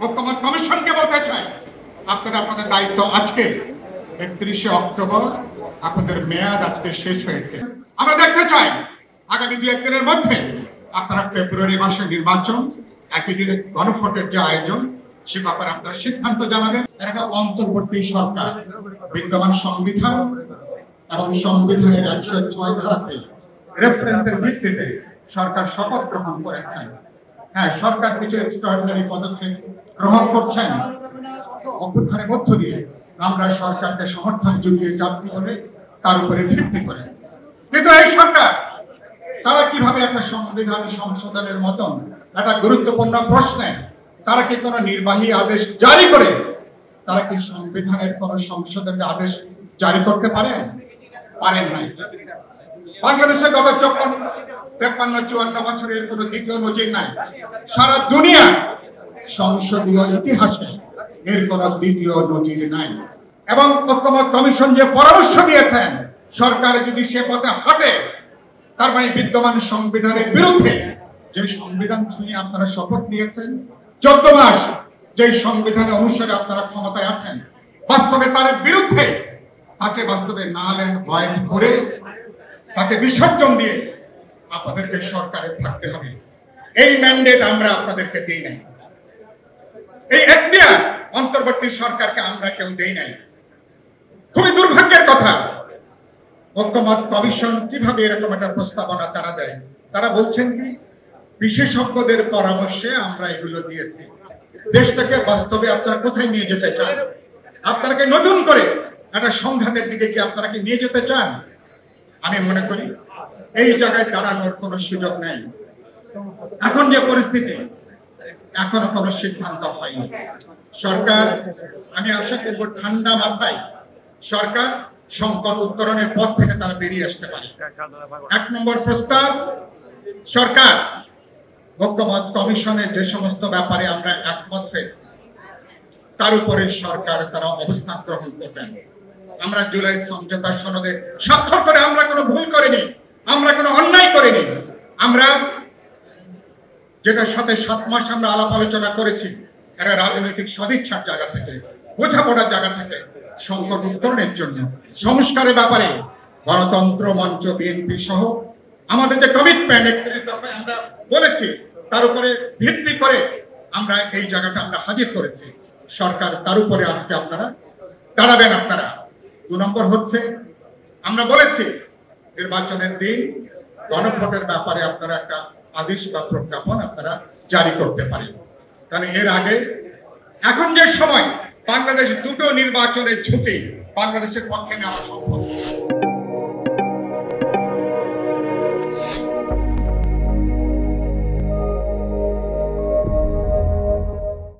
ঐক্যমত কমিশনকে বলতে চাই, আপনারা আপনাদের দায়িত্ব আজকে 31শে অক্টোবর আপনাদের মেয়াদ আজকে শেষ হয়েছে। আমরা দেখতে চাই আগামী 2-1 দিনের মধ্যে আপনারা ফেব্রুয়ারি মাসে নির্বাচন, একই দিনে গণভোটের যে আয়োজন, সে ব্যাপারে আপনারা সিদ্ধান্ত জানাবেন। একটা অন্তর্বর্তী সরকার বিদ্যমান সংবিধান এবং সংবিধানের 106 ধারাতে রেফারেন্সের ভিত্তিতে সরকার শপথ গ্রহণ করেছেন। হ্যাঁ, সরকার কিছু এক্সট্রাঅর্ডিনারি পদক্ষেপ গ্রহণ করছেন। অভ্যুত্থানের মধ্য দিয়ে আমরা সরকারকে সমর্থন জুগিয়ে যাচ্ছি বলে তার উপরে ভিত্তি করে, কিন্তু এই সরকার তারা কিভাবে একটা সংবিধান সংশোধনের মতন একটা গুরুত্বপূর্ণ প্রশ্নে তারা কি কোনো নির্বাহী আদেশ জারি করে, তারা কি সংবিধানের কোন সংশোধনের আদেশ জারি করতে পারেন নাই। বাংলাদেশে গত 53-54 বছরের কোন দ্বিতীয় নজির নাই। সারা দুনিয়া সংসদীয় ইতিহাসে এর কোন দ্বিতীয় নজির নাই। এবং ঐক্যমত কমিশন যে পরামর্শ দিয়েছেন, সরকার যদি সে পথে হাঁটে, তার মানে বিদ্যমান সংবিধানের বিরুদ্ধে, যে সংবিধান ছুঁয়ে আপনারা শপথ নিয়েছেন 14 মাস, যে সংবিধানের অনুসারে আপনারা ক্ষমতায় আছেন, বাস্তবে তার বিরুদ্ধে তাকে বাস্তবে নাল এন্ড ভয়েড করে তাকে বিসর্জন দিয়ে আপনাদেরকে সরকারে থাকতে হবে। এই ম্যান্ডেট আমরা আপনাদেরকে দেই নাই, এই এখতিয়ার অন্তর্বর্তী সরকারকে আমরা কেউ দেই নাই। খুবই দুর্ভাগ্যের কথা, ঐক্যমত কমিশন কিভাবে এরকম একটা প্রস্তাবনা তারা দেয়। তারা বলছেন কি, বিশেষজ্ঞদের পরামর্শে আমরা এগুলো দিয়েছি। দেশটাকে বাস্তবে আপনারা কোথায় নিয়ে যেতে চান? আপনারা কি নতুন করে একটা সংঘাতের দিকে কি আপনারা কি নিয়ে যেতে চান? আমি মনে করি এই জায়গায় দাঁড়ানোর কোনো সুযোগ নেই। এখন যে পরিস্থিতি, এখনো কোনো সিদ্ধান্ত হয়নি। সরকার, আমি আশা করব ঠান্ডা মাথায় সরকার সংকট উত্তরণের পথ থেকে তারা বেরিয়ে আসতে পারে। 1 নম্বর প্রস্তাব, সরকার ঐক্যমত কমিশনের যে সমস্ত ব্যাপারে আমরা একমত হয়েছি তার উপরে সরকার তারা অবস্থান গ্রহণ করবেন। আমরা জুলাই সমঝোতা সনদে স্বাক্ষর করে আমরা কোনো ভুল করিনি, আমরা কোনো অন্যায় করিনি। আমরা যেটার সাথে 7 মাস আমরা আলাপ আলোচনা করেছি, একটা রাজনৈতিক সদিচ্ছার জায়গা থেকে, বোঝাপড়ার জায়গা থেকে, সংকট উত্তরণের জন্য সংস্কারের ব্যাপারে গণতন্ত্র মঞ্চ, বিএনপি সহ আমাদের যে কমিটমেন্ট আমরা বলেছি, তার উপরে ভিত্তি করে আমরা এই জায়গাটা আমরা হাজির করেছি। সরকার তার উপরে আজকে আপনারা দাঁড়াবেন। আপনারা 2 নম্বর হচ্ছে, আমরা বলেছি নির্বাচনের দিন গণভোটের ব্যাপারে আপনারা একটা আদেশ বা প্রজ্ঞাপন আপনারা জারি করতে পারেন। কারণ এর আগে এখন যে সময় বাংলাদেশ 2টো নির্বাচনের ঝুঁকি বাংলাদেশের পক্ষে নেওয়া সম্ভব।